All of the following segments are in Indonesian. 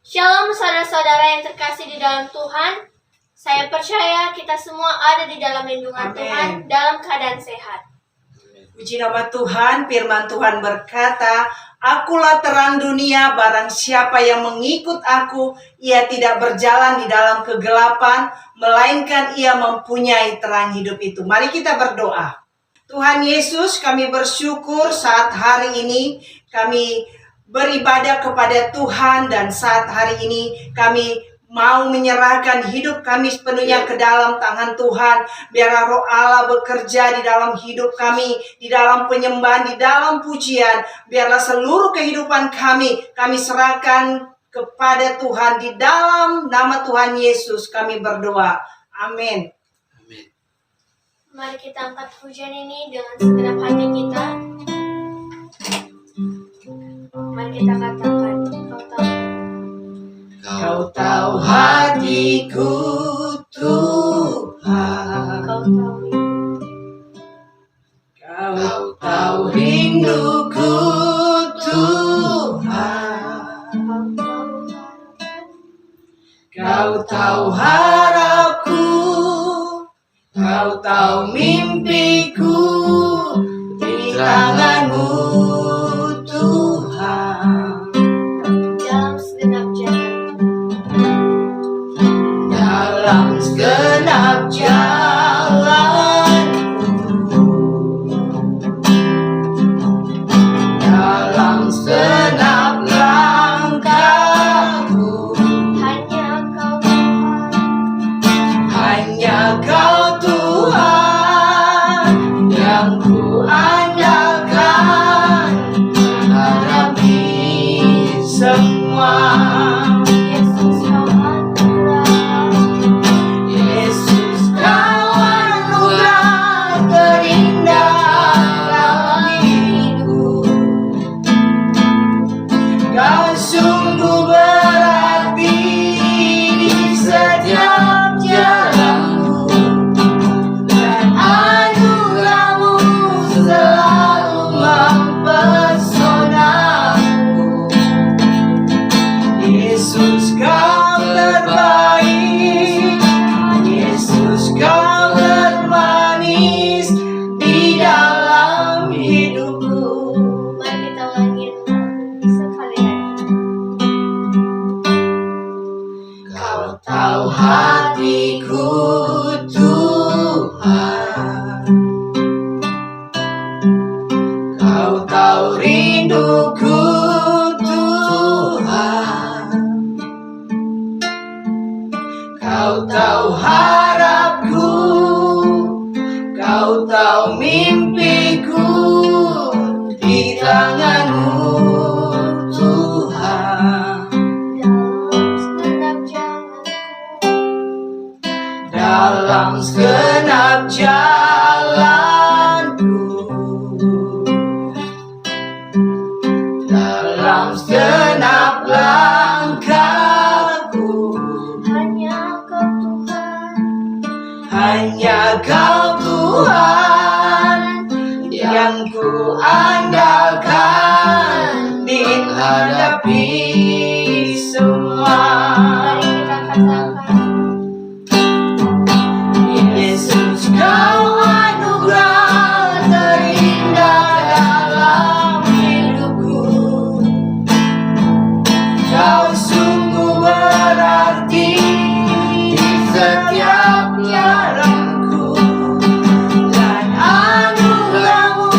Shalom saudara-saudara yang terkasih di dalam Tuhan. Saya percaya kita semua ada di dalam lindungan Tuhan dalam keadaan sehat. Puji nama Tuhan, firman Tuhan berkata, "Akulah terang dunia, barang siapa yang mengikut aku, ia tidak berjalan di dalam kegelapan, melainkan ia mempunyai terang hidup itu." Mari kita berdoa. Tuhan Yesus, kami bersyukur saat hari ini kami beribadah kepada Tuhan, dan saat hari ini kami mau menyerahkan hidup kami sepenuhnya ke dalam tangan Tuhan. Biarlah Roh Allah bekerja di dalam hidup kami, di dalam penyembahan, di dalam pujian. Biarlah seluruh kehidupan kami serahkan kepada Tuhan. Di dalam nama Tuhan Yesus kami berdoa. Amin. Mari kita angkat pujian ini dengan segenap hati kita. Mari kita katakan, Kau tahu hatiku Tuhan, Kau tahu rinduku Tuhan, Kau tahu harapku, Kau tahu mimpiku di tangan-Mu Tuhan. Dalam segenap jalanku, dalam segenap langkahku, hanya Kau Tuhan yang ku andalkan, hadapi semua. Hatiku Tuhan, Kau tahu rinduku Tuhan, Kau tahu harapku, Kau tahu mimpiku di tangan-Mu Tuhan. Dalam segenap jalanku, dalam segenap langkahku, hanya Kau Tuhan yang ku andalkan, menghadapi semua. Yesus, Kau anugerah terindah dalam hidupku. Kau sungguh berarti di setiap jalanku, dan anugerah-Mu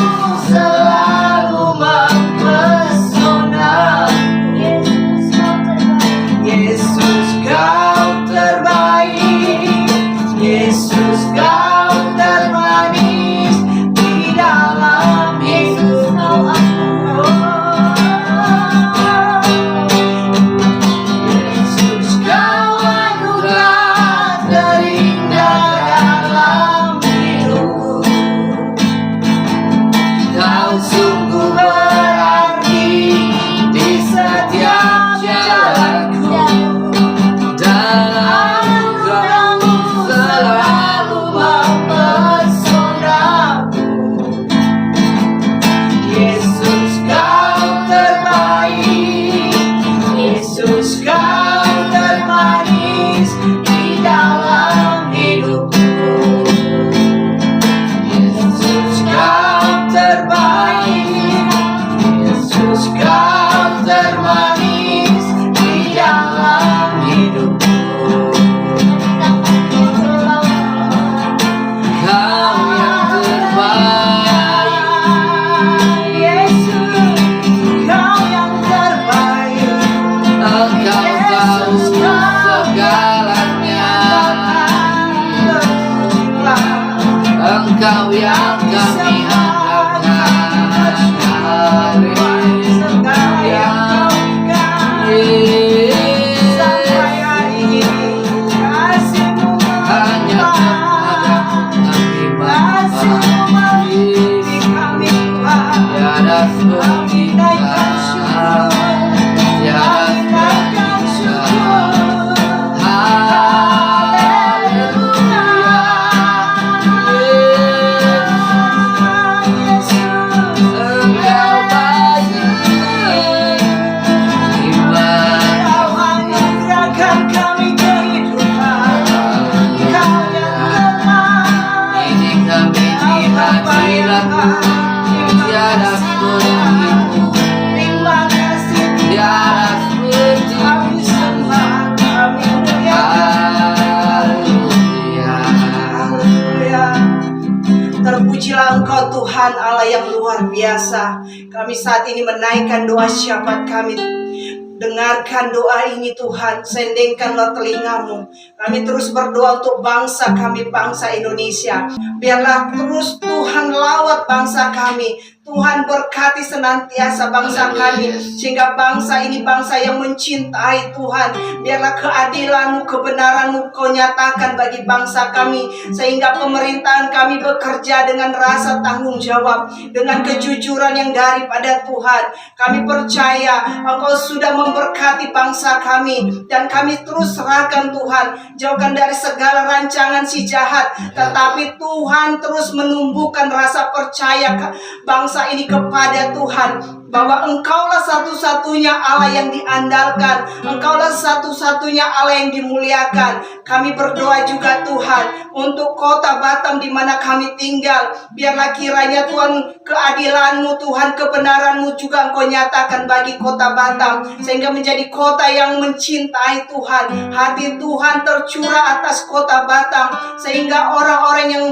selalu mempesona. Yesus, Kau terbaik. Yesus, Kau termanis di dalam hidup. Yesus, Kau anugerah terindah dalam hidupku. Kau sungguh berarti di setiap jalanku, dan anugerah-Mu selalu mempesonaku. Yesus, Kau terbaik. Yesus, Kau tiada Kami naikkan syukur, tiada kami naikkan syukur. Terpujilah Engkau Tuhan Allah yang luar biasa. Kami saat ini menaikkan doa syafaat kami. Dengarkan doa ini Tuhan, sendengkanlah telingamu. Kami terus berdoa untuk bangsa kami, bangsa Indonesia. Biarlah terus Tuhan lawat bangsa kami. Tuhan berkati senantiasa bangsa kami, sehingga bangsa ini bangsa yang mencintai Tuhan. Biarlah keadilan-Mu, kebenaran-Mu Kau nyatakan bagi bangsa kami, sehingga pemerintahan kami bekerja dengan rasa tanggung jawab, dengan kejujuran yang daripada Tuhan. Kami percaya Engkau sudah memberkati bangsa kami, dan kami terus serahkan Tuhan, jauhkan dari segala rancangan si jahat. Tetapi Tuhan terus menumbuhkan rasa percaya bangsa ini kepada Tuhan, bahwa Engkaulah satu-satunya Allah yang diandalkan, Engkaulah satu-satunya Allah yang dimuliakan. Kami berdoa juga Tuhan untuk kota Batam di mana kami tinggal. Biarlah kiranya Tuhan keadilan-Mu, Tuhan kebenaran-Mu juga Engkau nyatakan bagi kota Batam, sehingga menjadi kota yang mencintai Tuhan. Hati Tuhan tercurah atas kota Batam, sehingga orang-orang yang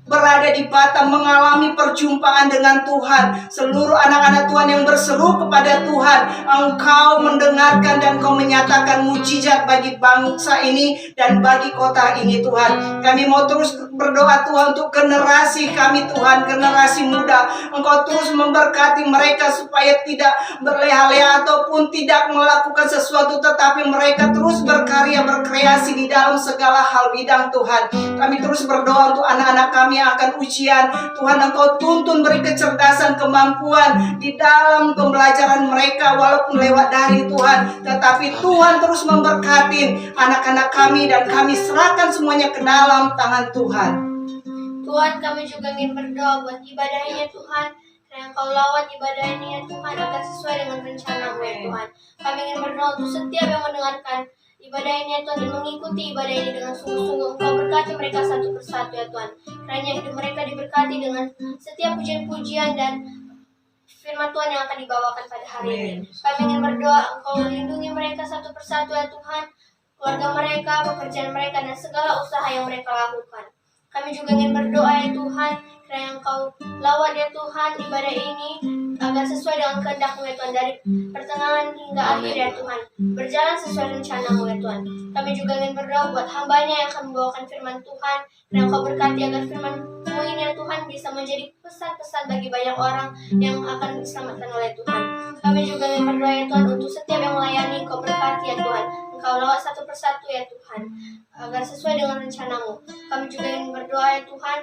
berada di Batam mengalami perjumpaan dengan Tuhan. Seluruh anak-anak Tuhan yang berseru kepada Tuhan, Engkau mendengarkan dan Engkau menyatakan mujizat bagi bangsa ini dan bagi kota ini Tuhan. Kami mau terus berdoa Tuhan untuk generasi kami Tuhan, generasi muda. Engkau terus memberkati mereka supaya tidak berleha-leha ataupun tidak melakukan sesuatu, tetapi mereka terus berkarya, berkreasi di dalam segala hal bidang Tuhan. Kami terus berdoa untuk anak-anak kami yang akan ujian. Tuhan Engkau tuntun, beri kecerdasan, kemampuan di dalam pembelajaran mereka walaupun lewat daring Tuhan. Tetapi Tuhan terus memberkati anak-anak kami, dan kami serahkan semuanya ke dalam tangan Tuhan. Tuhan, kami juga ingin berdoa buat ibadah ini ya Tuhan. Dan Engkau lawat ibadah ini ya Tuhan agar sesuai dengan rencana-Mu ya Tuhan. Kami ingin berdoa untuk setiap yang mendengarkan ibadah ini ya Tuhan, dan mengikuti ibadah ini dengan sungguh-sungguh. Engkau berkati mereka satu persatu ya Tuhan. Kiranya hidup mereka diberkati dengan setiap pujian-pujian dan firman Tuhan yang akan dibawakan pada hari ini. Kami ingin berdoa Engkau lindungi mereka satu persatu ya Tuhan, keluarga mereka, pekerjaan mereka, dan segala usaha yang mereka lakukan. Kami juga ingin berdoa ya Tuhan, kiranya Engkau lawat ya Tuhan ibadah ini agar sesuai dengan kehendak-Mu ya Tuhan, dari pertengahan hingga akhir ya Tuhan, berjalan sesuai rencana-Mu ya Tuhan. Kami juga ingin berdoa buat hamba-Nya yang akan membawakan firman Tuhan, dan Engkau berkati agar firman-Mu ini ya Tuhan bisa menjadi pesan-pesan bagi banyak orang yang akan diselamatkan oleh Tuhan. Kami juga ingin berdoa ya Tuhan untuk setiap yang melayani, Engkau berkati ya Tuhan. Engkau lawat satu persatu ya Tuhan, agar sesuai dengan rencana-Mu. Kami juga ingin berdoa ya Tuhan,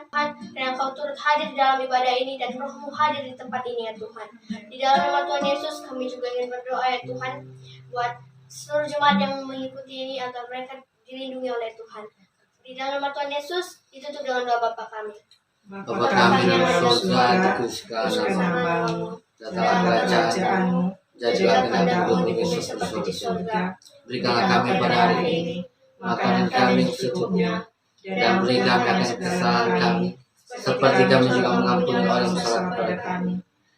dan Engkau turut hadir di dalam ibadah ini, dan Roh-Mu hadir di tempat ini ya Tuhan. Di dalam nama Tuhan Yesus, kami juga ingin berdoa ya Tuhan buat seluruh jemaat yang mengikuti ini, agar mereka dilindungi oleh Tuhan. Di dalam nama Tuhan Yesus, ditutup dengan doa Bapa kami. Bapa kami yang di surga, dikuduskan namamu, datanglah kerajaan-Mu, jadilah kehendakmu di bumi seperti di surga. Berikanlah kami pada hari ini makanan kami secukupnya, dan beri kami akan kesalahan kami, seperti kami juga mengampuni orang yang bersalah kepada kami.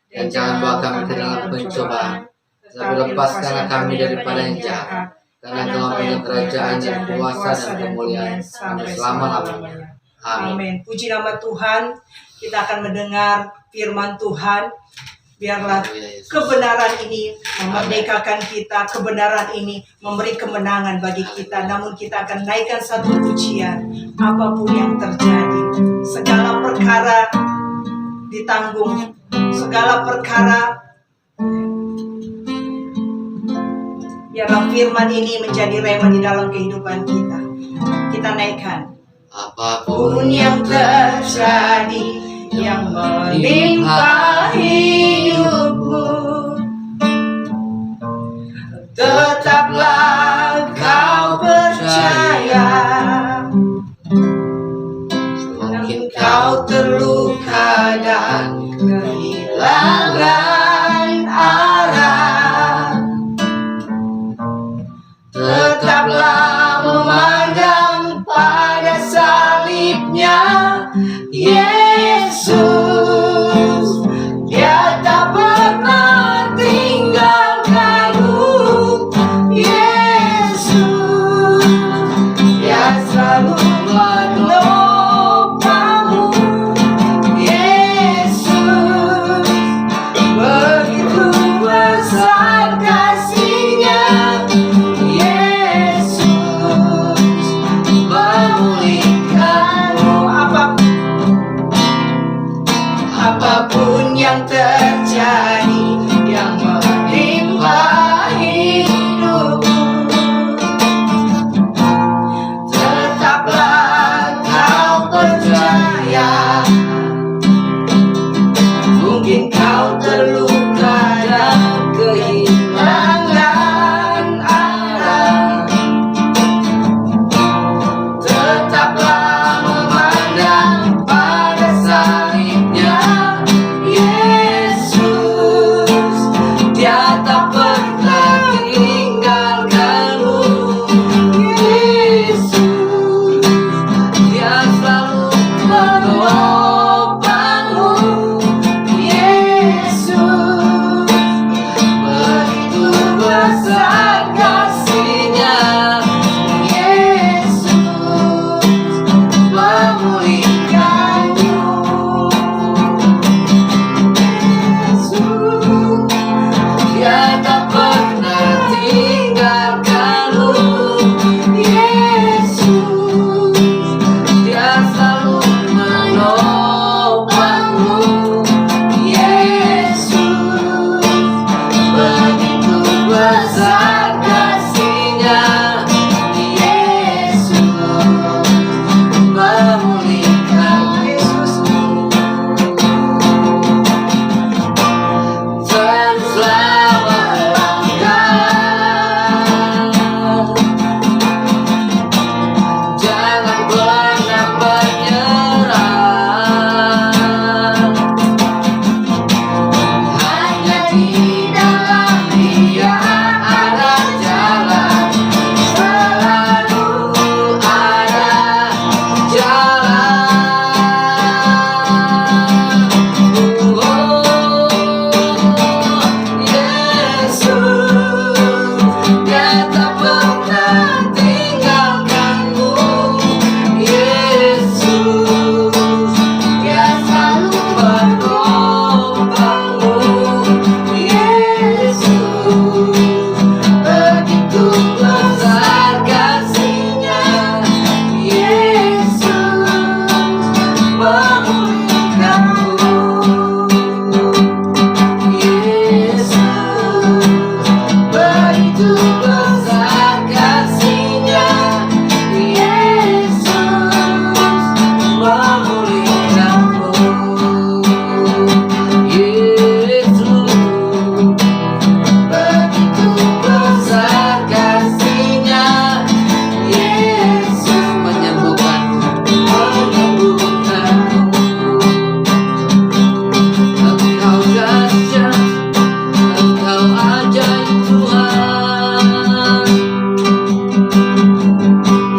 Dan jangan bawa kami ke dalam pencobaan, tetapi lepaskanlah kami daripada yang jahat. Karena Engkau punya kerajaan dan kuasa dan kemuliaan sampai selama-lamanya. Amin. Puji nama Tuhan. Kita akan mendengar firman Tuhan. Biarlah kebenaran ini memerdekakan kita, kebenaran ini memberi kemenangan bagi kita. Namun kita akan naikkan satu pujian, apapun yang terjadi. Segala perkara ditanggung, segala perkara, biarlah firman ini menjadi rema di dalam kehidupan kita. Kita naikkan. Apapun yang terjadi, yang menimpa hidup mungkin kau terluka dan kehilangan arah. Tetaplah memandang pada salibnya Yesus. Dia tak pernah tinggalkanmu Yesus. Dia selalu menopangmu Yesus. Begitu besar kasih-Nya Yesus memulihkanmu. Yesus, Dia tak pernah tinggalkanmu Yesus. Dia selalu menopangmu Yesus. Begitu besar kasih-Nya Yesus memulihkan dan selamatkan. Jangan pernah menyerah. Hanya di dalam Dia ada jalan, selalu ada jalan. Yesus, Dia tak pernah tinggalkanmu Yesus. Dia selalu menopangmu Yesus. Begitu besar kasih-Nya Yesus memulihkanmu Yesus. Begitu besar kasih-Nya Yesus memulihkanmu Yesus. Begitu besar kasih-Nya Yesus menyembuhkanmu. Engkau dahsyat, Engkau ajaib Tuhan.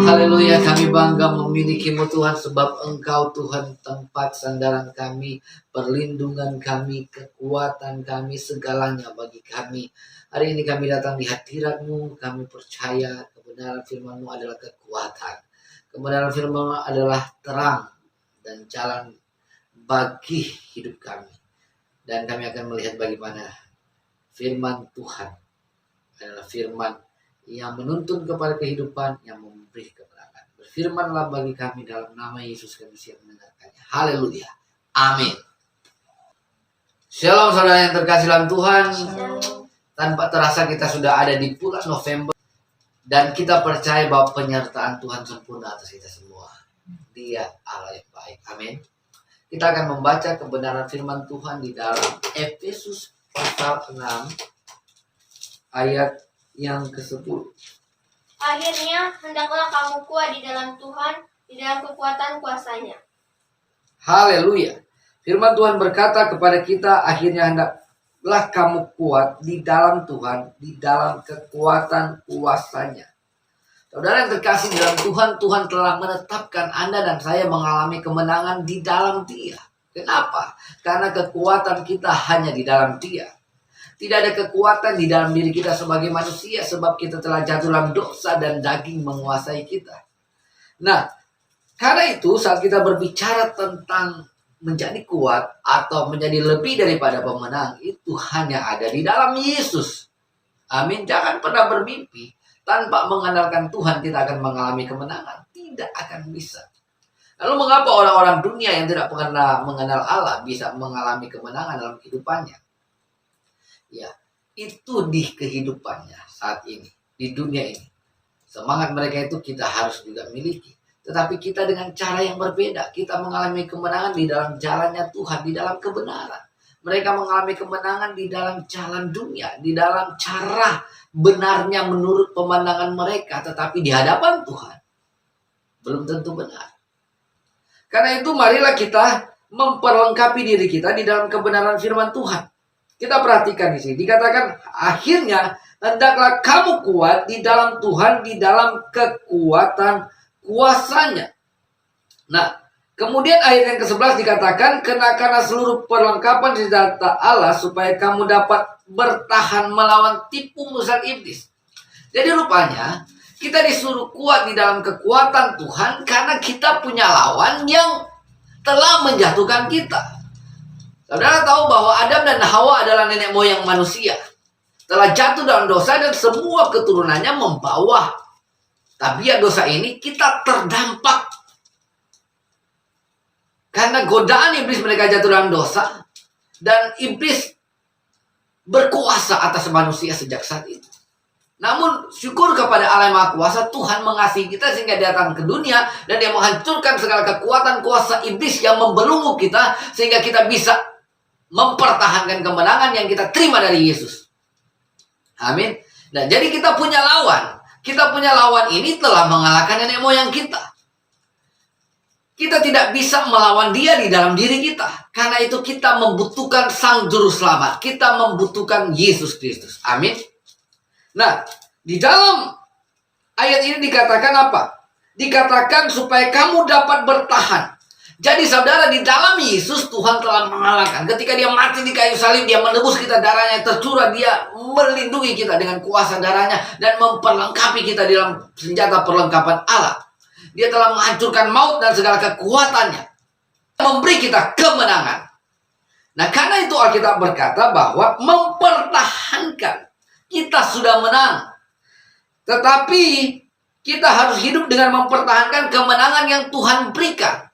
Haleluya, kami bangga memiliki-Mu Tuhan, sebab Engkau Tuhan tempat sandaran kami, perlindungan kami, kekuatan kami, segalanya bagi kami. Hari ini kami datang di hadirat-Mu, kami percaya kebenaran firman-Mu adalah kekuatan. Kebenaran firman-Mu adalah terang dan jalan bagi hidup kami. Dan kami akan melihat bagaimana firman Tuhan adalah firman yang menuntun kepada kehidupan, yang memberi kebenaran. Berfirmanlah bagi kami dalam nama Yesus, kami siap mendengarkannya. Haleluya. Amin. Shalom saudara yang terkasih dalam Tuhan. Tanpa terasa kita sudah ada di bulan November. Dan kita percaya bahwa penyertaan Tuhan sempurna atas kita semua. Dia Allah yang baik. Amin. Kita akan membaca kebenaran firman Tuhan di dalam Efesus pasal 6 ayat yang ke-10. Akhirnya, hendaklah kamu kuat di dalam Tuhan, di dalam kekuatan kuasa-Nya. Haleluya. Firman Tuhan berkata kepada kita, akhirnya hendaklah kamu kuat di dalam Tuhan, di dalam kekuatan kuasa-Nya. Saudara yang terkasih dalam Tuhan, Tuhan telah menetapkan Anda dan saya mengalami kemenangan di dalam Dia. Kenapa? Karena kekuatan kita hanya di dalam Dia. Tidak ada kekuatan di dalam diri kita sebagai manusia, sebab kita telah jatuh dalam dosa dan daging menguasai kita. Nah, karena itu saat kita berbicara tentang menjadi kuat atau menjadi lebih daripada pemenang, itu hanya ada di dalam Yesus. Amin. Jangan pernah bermimpi tanpa mengandalkan Tuhan kita akan mengalami kemenangan. Tidak akan bisa. Lalu mengapa orang-orang dunia yang tidak pernah mengenal Allah bisa mengalami kemenangan dalam kehidupannya? Ya, itu di kehidupannya saat ini, di dunia ini. Semangat mereka itu kita harus juga miliki. Tetapi kita dengan cara yang berbeda. Kita mengalami kemenangan di dalam jalannya Tuhan, di dalam kebenaran. Mereka mengalami kemenangan di dalam jalan dunia, di dalam cara benarnya menurut pemandangan mereka, tetapi di hadapan Tuhan belum tentu benar. Karena itu marilah kita memperlengkapi diri kita di dalam kebenaran firman Tuhan. Kita perhatikan di sini, dikatakan akhirnya hendaklah kamu kuat di dalam Tuhan, di dalam kekuatan kuasanya. Nah, kemudian ayat yang ke-11 dikatakan, kenakanlah seluruh perlengkapan senjata Allah supaya kamu dapat bertahan melawan tipu muslihat iblis. Jadi rupanya kita disuruh kuat di dalam kekuatan Tuhan karena kita punya lawan yang telah menjatuhkan kita. Saudara tahu bahwa Adam dan Hawa adalah nenek moyang manusia. Telah jatuh dalam dosa dan semua keturunannya membawa tabiat dosa ini. Kita terdampak karena godaan iblis. Mereka jatuh dalam dosa dan iblis berkuasa atas manusia sejak saat itu. Namun syukur kepada Allah yang Maha Kuasa, Tuhan mengasihi kita sehingga dia datang ke dunia dan dia menghancurkan segala kekuatan kuasa iblis yang membelenggu kita sehingga kita bisa mempertahankan kemenangan yang kita terima dari Yesus. Amin. Nah, jadi kita punya lawan. Kita punya lawan ini telah mengalahkan nenek moyang kita. Kita tidak bisa melawan dia di dalam diri kita. Karena itu kita membutuhkan Sang Juru Selamat. Kita membutuhkan Yesus Kristus. Amin. Nah, di dalam ayat ini dikatakan apa? Dikatakan supaya kamu dapat bertahan. Jadi saudara, di dalam Yesus Tuhan telah mengalahkan. Ketika dia mati di kayu salib, dia menebus kita, darahnya tercurah, dia melindungi kita dengan kuasa darahnya dan memperlengkapi kita dalam senjata perlengkapan Allah. Dia telah menghancurkan maut dan segala kekuatannya, memberi kita kemenangan. Nah, karena itu Alkitab berkata bahwa mempertahankan. Kita sudah menang. Tetapi kita harus hidup dengan mempertahankan kemenangan yang Tuhan berikan.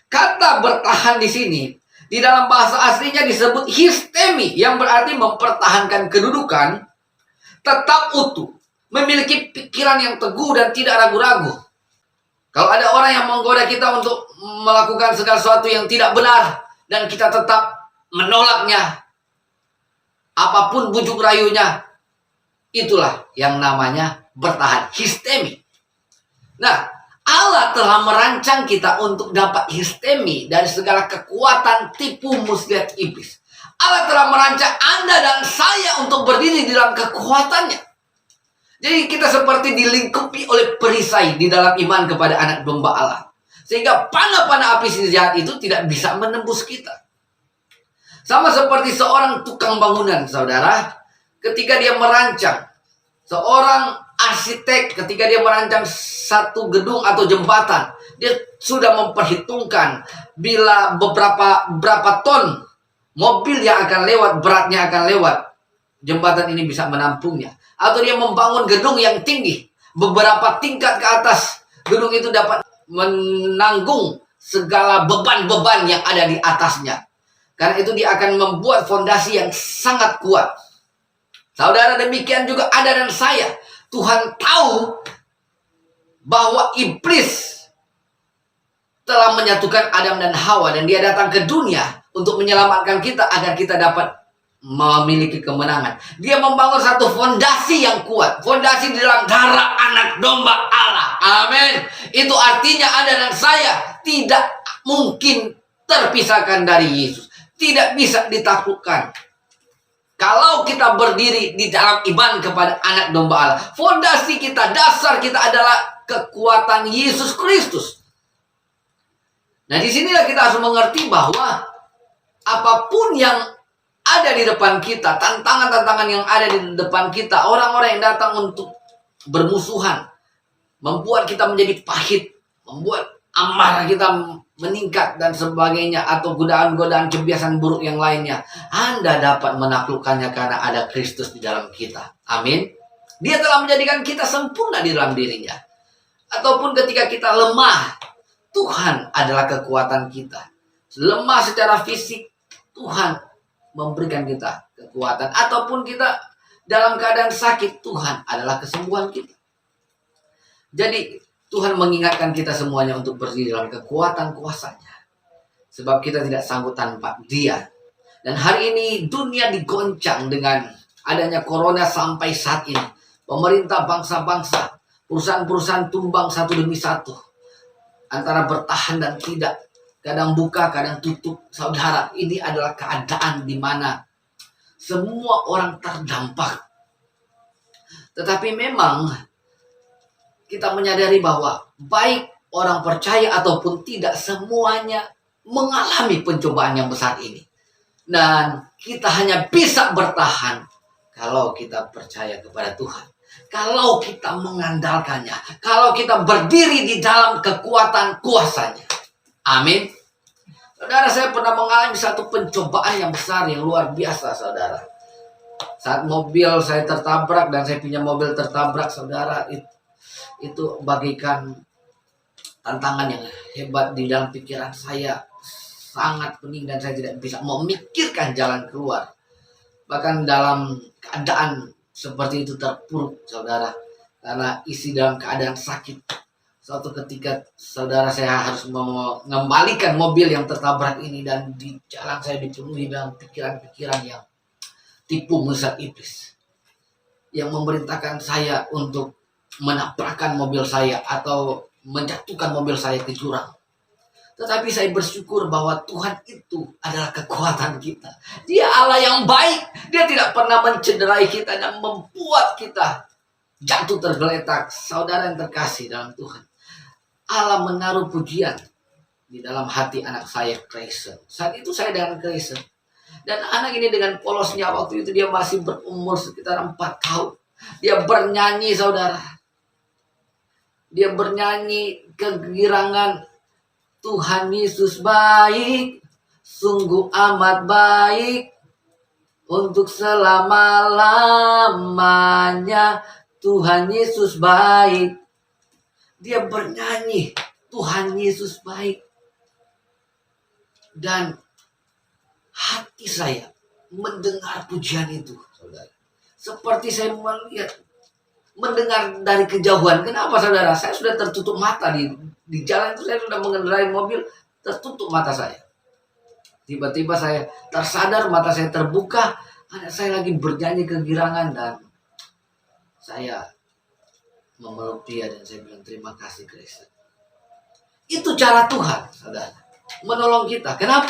Kata bertahan di sini, di dalam bahasa aslinya disebut histemi, yang berarti mempertahankan kedudukan, tetap utuh, memiliki pikiran yang teguh dan tidak ragu-ragu. Kalau ada orang yang menggoda kita untuk melakukan segala sesuatu yang tidak benar, dan kita tetap menolaknya, apapun bujuk rayunya, itulah yang namanya bertahan, histemi. Nah, Allah telah merancang kita untuk dapat histemi dari segala kekuatan tipu muslihat iblis. Allah telah merancang Anda dan saya untuk berdiri di dalam kekuatannya. Jadi kita seperti dilingkupi oleh perisai di dalam iman kepada anak domba Allah. Sehingga panah-panah api si jahat itu tidak bisa menembus kita. Sama seperti seorang tukang bangunan, saudara. Ketika dia merancang, seorang arsitek ketika dia merancang satu gedung atau jembatan, dia sudah memperhitungkan bila berapa ton mobil yang akan lewat, beratnya akan lewat, jembatan ini bisa menampungnya. Atau dia membangun gedung yang tinggi, beberapa tingkat ke atas, gedung itu dapat menanggung segala beban-beban yang ada di atasnya. Karena itu dia akan membuat fondasi yang sangat kuat. Saudara, demikian juga Anda dan saya. Tuhan tahu bahwa iblis telah menyatukan Adam dan Hawa, dan dia datang ke dunia untuk menyelamatkan kita agar kita dapat memiliki kemenangan. Dia membangun satu fondasi yang kuat, fondasi di dalam darah anak domba Allah. Amin. Itu artinya Anda dan saya tidak mungkin terpisahkan dari Yesus, tidak bisa ditaklukkan. Kalau kita berdiri di dalam iman kepada anak domba Allah, fondasi kita, dasar kita adalah kekuatan Yesus Kristus. Nah, disinilah kita harus mengerti bahwa apapun yang ada di depan kita, tantangan-tantangan yang ada di depan kita, orang-orang yang datang untuk bermusuhan, membuat kita menjadi pahit, membuat amarah kita meningkat dan sebagainya, atau godaan-godaan kebiasaan buruk yang lainnya, Anda dapat menaklukkannya karena ada Kristus di dalam kita. Amin. Dia telah menjadikan kita sempurna di dalam dirinya. Ataupun ketika kita lemah, Tuhan adalah kekuatan kita. Lemah secara fisik, Tuhan memberikan kita kekuatan. Ataupun kita dalam keadaan sakit, Tuhan adalah kesembuhan kita. Jadi Tuhan mengingatkan kita semuanya untuk berdiri dalam kekuatan kuasanya. Sebab kita tidak sanggup tanpa Dia. Dan hari ini dunia digoncang dengan adanya corona sampai saat ini. Pemerintah bangsa-bangsa, perusahaan-perusahaan tumbang satu demi satu. Antara bertahan dan tidak. Kadang buka, kadang tutup. Saudara, ini adalah keadaan di mana semua orang terdampak. Tetapi memang kita menyadari bahwa baik orang percaya ataupun tidak, semuanya mengalami pencobaan yang besar ini. Dan kita hanya bisa bertahan kalau kita percaya kepada Tuhan. Kalau kita mengandalkannya. Kalau kita berdiri di dalam kekuatan kuasanya. Amin. Saudara, saya pernah mengalami satu pencobaan yang besar, yang luar biasa, saudara. Saat mobil saya tertabrak, dan saya punya mobil tertabrak, saudara, itu bagikan tantangan yang hebat di dalam pikiran saya. Sangat pening dan saya tidak bisa memikirkan jalan keluar. Bahkan dalam keadaan seperti itu terpuruk, saudara. Karena isi dalam keadaan sakit. Suatu ketika, saudara, saya harus mengembalikan mobil yang tertabrak ini. Dan di jalan saya dipenuhi dengan pikiran-pikiran yang tipu muslihat iblis. Yang memerintahkan saya untuk menabrakkan mobil saya atau menjatuhkan mobil saya ke jurang. Tetapi saya bersyukur bahwa Tuhan itu adalah kekuatan kita. Dia Allah yang baik. Dia tidak pernah mencederai kita dan membuat kita jatuh tergeletak. Saudara yang terkasih dalam Tuhan, Allah menaruh pujian di dalam hati anak saya, Grayson. Saat itu saya dengan Grayson. Dan anak ini dengan polosnya, waktu itu dia masih berumur sekitar 4 tahun. Dia bernyanyi, saudara. Dia bernyanyi kegirangan, Tuhan Yesus baik, sungguh amat baik, untuk selama-lamanya Tuhan Yesus baik. Dia bernyanyi, Tuhan Yesus baik. Dan hati saya mendengar pujian itu, saudara. Seperti saya mendengar dari kejauhan. Kenapa, saudara? Saya sudah tertutup mata di jalan itu. Saya sudah mengendarai mobil, tertutup mata saya. Tiba-tiba saya tersadar, mata saya terbuka. Anak saya lagi bernyanyi kegirangan dan saya memeluk dia dan saya bilang, terima kasih, Kristus. Itu cara Tuhan, saudara, menolong kita. Kenapa?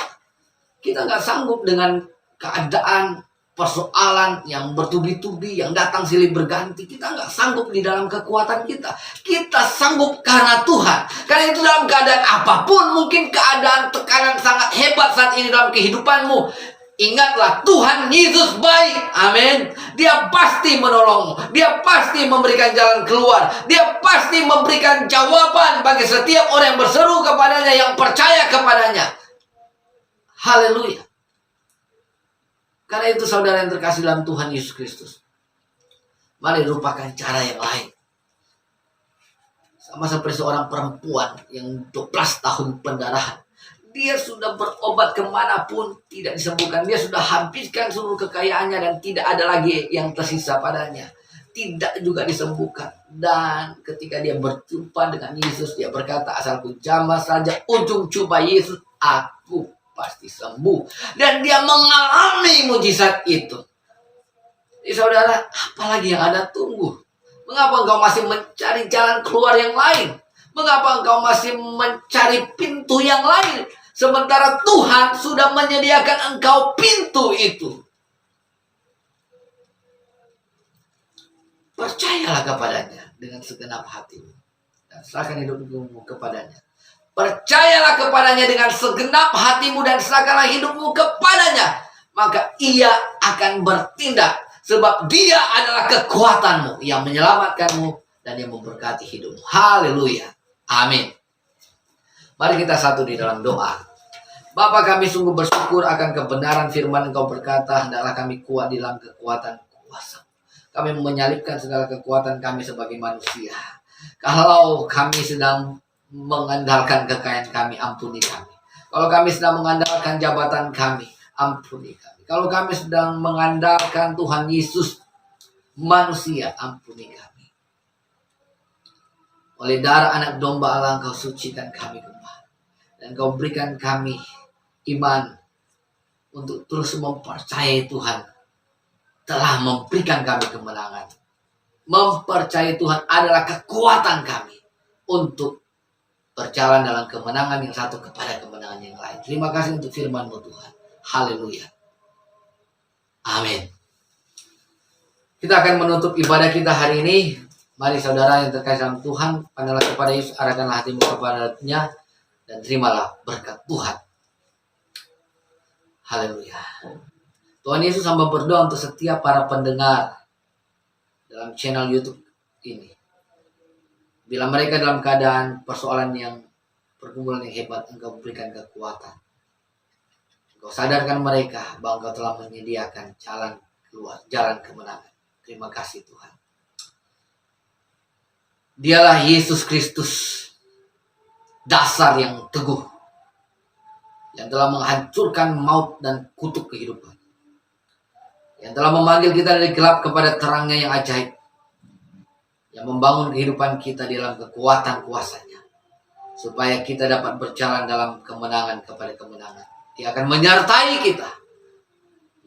Kita nggak sanggup dengan keadaan persoalan yang bertubi-tubi, yang datang silih berganti. Kita nggak sanggup di dalam kekuatan kita. Kita sanggup karena Tuhan. Karena itu dalam keadaan apapun, mungkin keadaan tekanan sangat hebat saat ini dalam kehidupanmu, ingatlah Tuhan Yesus baik. Amin. Dia pasti menolongmu. Dia pasti memberikan jalan keluar. Dia pasti memberikan jawaban bagi setiap orang yang berseru kepadanya, yang percaya kepadanya. Haleluya. Karena itu, saudara yang terkasih dalam Tuhan Yesus Kristus, mari lupakan cara yang lain. Sama seperti seorang perempuan yang 12 tahun pendarahan. Dia sudah berobat kemanapun, tidak disembuhkan. Dia sudah habiskan seluruh kekayaannya dan tidak ada lagi yang tersisa padanya. Tidak juga disembuhkan. Dan ketika dia berjumpa dengan Yesus, dia berkata, asalku jamah saja ujung jubah Yesus, aku pasti sembuh. Dan dia mengalami mujizat itu. Jadi, saudara, apalagi yang Anda tunggu? Mengapa engkau masih mencari jalan keluar yang lain? Mengapa engkau masih mencari pintu yang lain? Sementara Tuhan sudah menyediakan engkau pintu itu. Percayalah kepadanya dengan segenap hatimu. Dan serahkan hidupmu kepadanya. Percayalah kepadanya dengan segenap hatimu dan serahkanlah hidupmu kepadanya. Maka ia akan bertindak. Sebab dia adalah kekuatanmu yang menyelamatkanmu dan yang memberkati hidupmu. Haleluya. Amin. Mari kita satu di dalam doa. Bapa, kami sungguh bersyukur akan kebenaran firman Engkau berkata, hendaklah kami kuat di dalam kekuatan kuasa. Kami menyalipkan segala kekuatan kami sebagai manusia. Kalau kami sedang mengandalkan kekayaan kami, ampuni kami. Kalau kami sedang mengandalkan jabatan kami, ampuni kami. Kalau kami sedang mengandalkan Tuhan Yesus manusia, ampuni kami. Oleh darah anak domba Allah, Engkau sucikan kami kembali. Dan Engkau berikan kami iman untuk terus mempercayai Tuhan telah memberikan kami kemenangan. Mempercayai Tuhan adalah kekuatan kami untuk berjalan dalam kemenangan yang satu kepada kemenangan yang lain. Terima kasih untuk firman-Mu Tuhan. Haleluya. Amin. Kita akan menutup ibadah kita hari ini. Mari saudara yang terkasih dalam Tuhan, pandanglah kepada Yesus, arahkanlah hatimu kepadanya, dan terimalah berkat Tuhan. Haleluya. Tuhan Yesus hamba berdoa untuk setiap para pendengar dalam channel YouTube ini. Bila mereka dalam keadaan persoalan yang pergumulan yang hebat, Engkau berikan kekuatan. Engkau sadarkan mereka bahwa Engkau telah menyediakan jalan keluar, jalan kemenangan. Terima kasih Tuhan. Dialah Yesus Kristus, dasar yang teguh, yang telah menghancurkan maut dan kutuk kehidupan, yang telah memanggil kita dari gelap kepada terangnya yang ajaib, yang membangun kehidupan kita di dalam kekuatan kuasa-Nya, supaya kita dapat berjalan dalam kemenangan kepada kemenangan. Dia akan menyertai kita,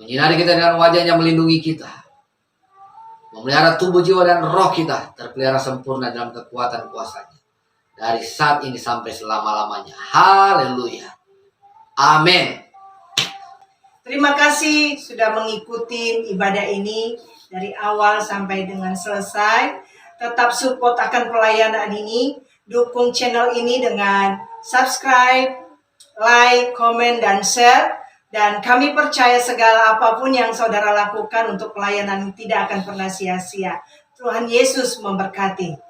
menyinari kita dengan wajah-Nya, melindungi kita, memelihara tubuh, jiwa, dan roh kita terpelihara sempurna dalam kekuatan kuasa-Nya, dari saat ini sampai selama-lamanya. Haleluya. Amin. Terima kasih sudah mengikuti ibadah ini dari awal sampai dengan selesai. Tetap support akan pelayanan ini. Dukung channel ini dengan subscribe, like, komen, dan share. Dan kami percaya segala apapun yang saudara lakukan untuk pelayanan tidak akan pernah sia-sia. Tuhan Yesus memberkati.